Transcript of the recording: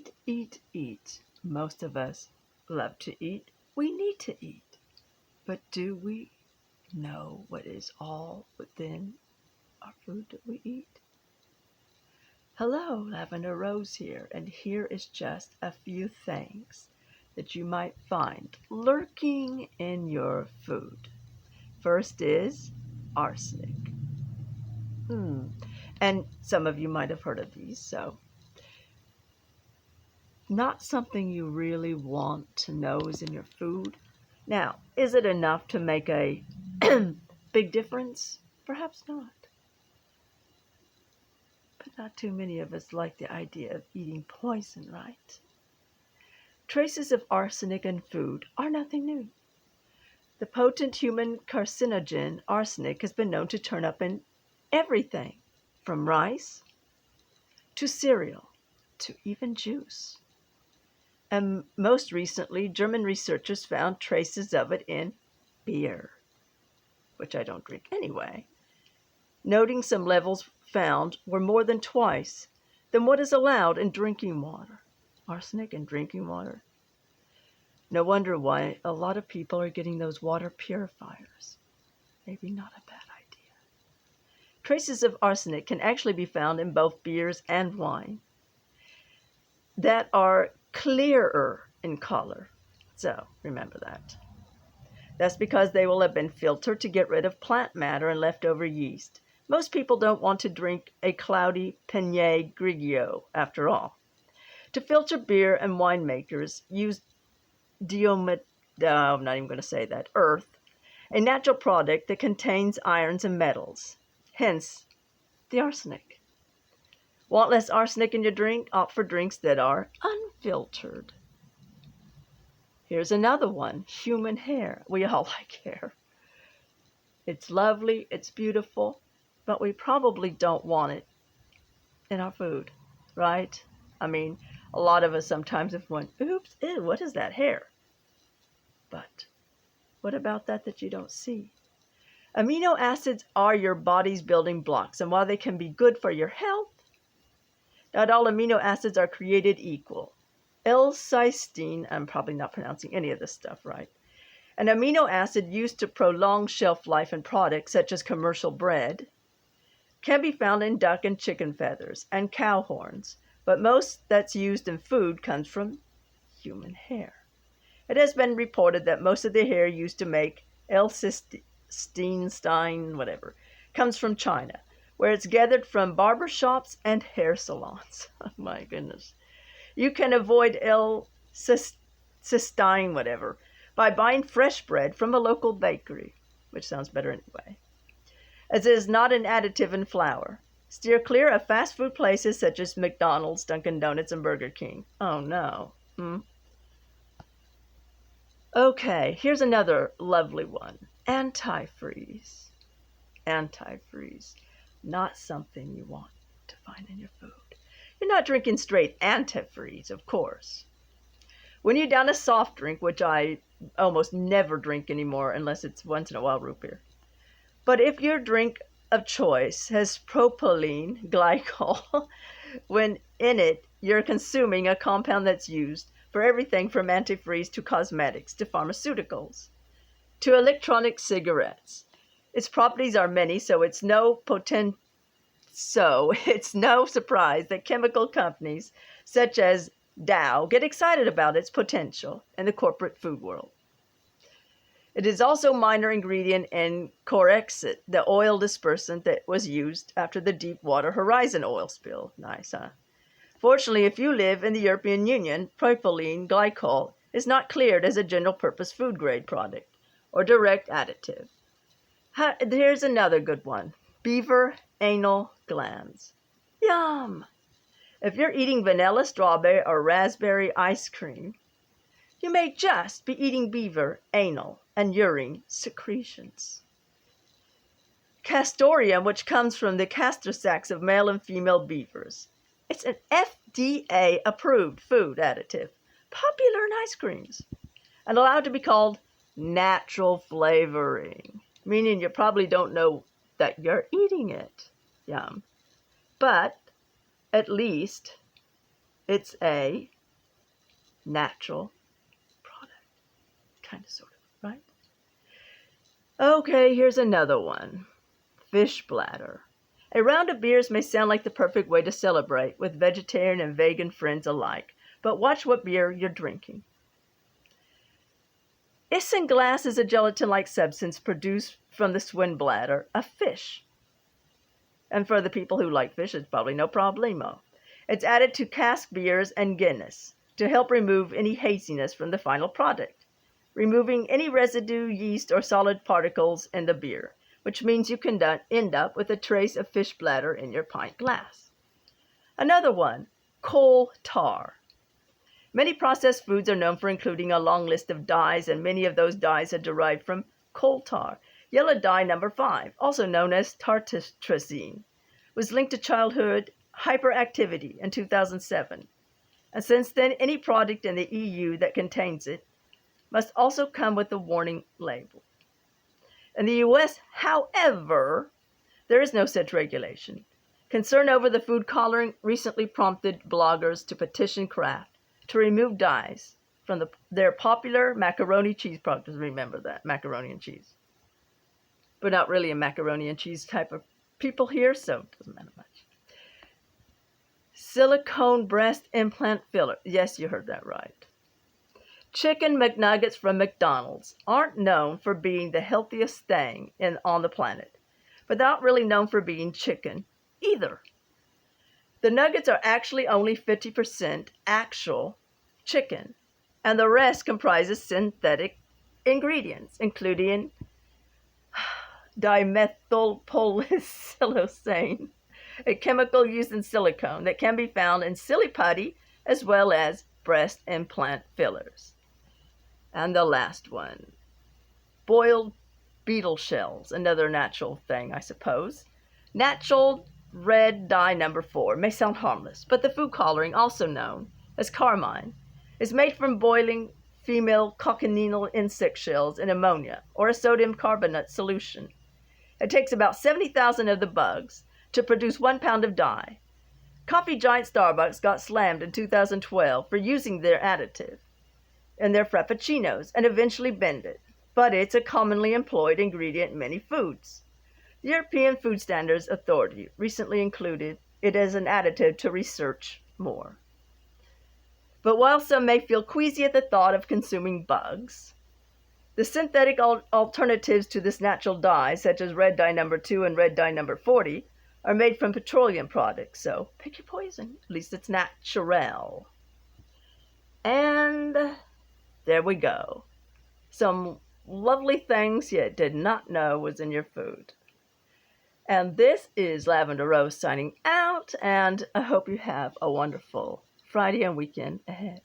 Eat, eat, eat. Most of us love to eat. We need to eat. But do we know what is all within our food that we eat? Hello, Lavender Rose here, and here is just a few things that you might find lurking in your food. First is arsenic. And some of you might have heard of these, so not something you really want to know is in your food. Now, is it enough to make a big difference? Perhaps not. But not too many of us like the idea of eating poison, right? Traces of arsenic in food are nothing new. The potent human carcinogen arsenic has been known to turn up in everything, from rice to cereal to even juice. And most recently, German researchers found traces of it in beer, which I don't drink anyway, noting some levels found were more than twice than what is allowed in drinking water. Arsenic in drinking water. No wonder why a lot of people are getting those water purifiers. Maybe not a bad idea. Traces of arsenic can actually be found in both beers and wine that are clearer in color. So remember that. That's because they will have been filtered to get rid of plant matter and leftover yeast. Most people don't want to drink a cloudy Pinot Grigio, after all. To filter beer, and winemakers use I'm not even going to say that, earth, a natural product that contains irons and metals, hence the arsenic. Want less arsenic in your drink? Opt for drinks that are unfiltered. Here's another one, human hair. We all like hair. It's lovely, it's beautiful, but we probably don't want it in our food, right? I mean, a lot of us sometimes have went, oops, ew, what is that hair? But what about that you don't see? Amino acids are your body's building blocks, and while they can be good for your health, not all amino acids are created equal. L-cysteine, I'm probably not pronouncing any of this stuff right, an amino acid used to prolong shelf life in products such as commercial bread, can be found in duck and chicken feathers and cow horns, but most that's used in food comes from human hair. It has been reported that most of the hair used to make L-cysteine, whatever, comes from China, where it's gathered from barber shops and hair salons. Oh my goodness. You can avoid L-cysteine, whatever, by buying fresh bread from a local bakery, which sounds better anyway, as it is not an additive in flour. Steer clear of fast food places such as McDonald's, Dunkin' Donuts, and Burger King. Oh no. Okay, here's another lovely one. Antifreeze. Antifreeze. Not something you want to find in your food. You're not drinking straight antifreeze, of course. When you down a soft drink, which I almost never drink anymore unless it's once in a while root beer. But if your drink of choice has propylene glycol, when in it, you're consuming a compound that's used for everything from antifreeze to cosmetics to pharmaceuticals to electronic cigarettes. Its properties are many, so it's no surprise that chemical companies such as Dow get excited about its potential in the corporate food world. It is also a minor ingredient in Corexit, the oil dispersant that was used after the Deepwater Horizon oil spill. Nice, huh? Fortunately, if you live in the European Union, propylene glycol is not cleared as a general-purpose food-grade product or direct additive. Here's another good one. Beaver anal glands. Yum! If you're eating vanilla, strawberry, or raspberry ice cream, you may just be eating beaver anal and urine secretions. Castoreum, which comes from the castor sacs of male and female beavers. It's an FDA-approved food additive, popular in ice creams, and allowed to be called natural flavoring, meaning you probably don't know that you're eating it. Yum. But at least It's a natural product. Kind of, sort of, right? Okay, here's another one. Fish bladder. A round of beers may sound like the perfect way to celebrate with vegetarian and vegan friends alike, but watch what beer you're drinking. Isinglass is a gelatin-like substance produced from the swim bladder of fish. And for the people who like fish, it's probably no problemo. It's added to cask beers and Guinness to help remove any haziness from the final product, removing any residue, yeast, or solid particles in the beer, which means you can end up with a trace of fish bladder in your pint glass. Another one, coal tar. Many processed foods are known for including a long list of dyes, and many of those dyes are derived from coal tar. Yellow dye number 5, also known as tartrazine, was linked to childhood hyperactivity in 2007. And since then, any product in the EU that contains it must also come with a warning label. In the US, however, there is no such regulation. Concern over the food coloring recently prompted bloggers to petition Kraft to remove dyes from their popular macaroni cheese products. Remember that, macaroni and cheese. We're not really a macaroni and cheese type of people here, so it doesn't matter much. Silicone breast implant filler. Yes, you heard that right. Chicken McNuggets from McDonald's aren't known for being the healthiest thing on the planet, but they're not really known for being chicken either. The nuggets are actually only 50% actual chicken, and the rest comprises synthetic ingredients, including dimethylpolysicilocene, a chemical used in silicone that can be found in silly putty as well as breast implant fillers. And the last one, boiled beetle shells, another natural thing, I suppose. Natural red dye number 4 may sound harmless, but the food coloring, also known as carmine, is made from boiling female cochineal insect shells in ammonia or a sodium carbonate solution. It takes about 70,000 of the bugs to produce 1 pound of dye. Coffee giant Starbucks got slammed in 2012 for using their additive in their frappuccinos and eventually banned it, but it's a commonly employed ingredient in many foods. The European Food Standards Authority recently included it as an additive to research more. But while some may feel queasy at the thought of consuming bugs, the synthetic alternatives to this natural dye, such as red dye number 2 and red dye number 40, are made from petroleum products, so pick your poison. At least it's natural. And there we go. Some lovely things you did not know was in your food. And this is Lavender Rose signing out, and I hope you have a wonderful Friday and weekend ahead.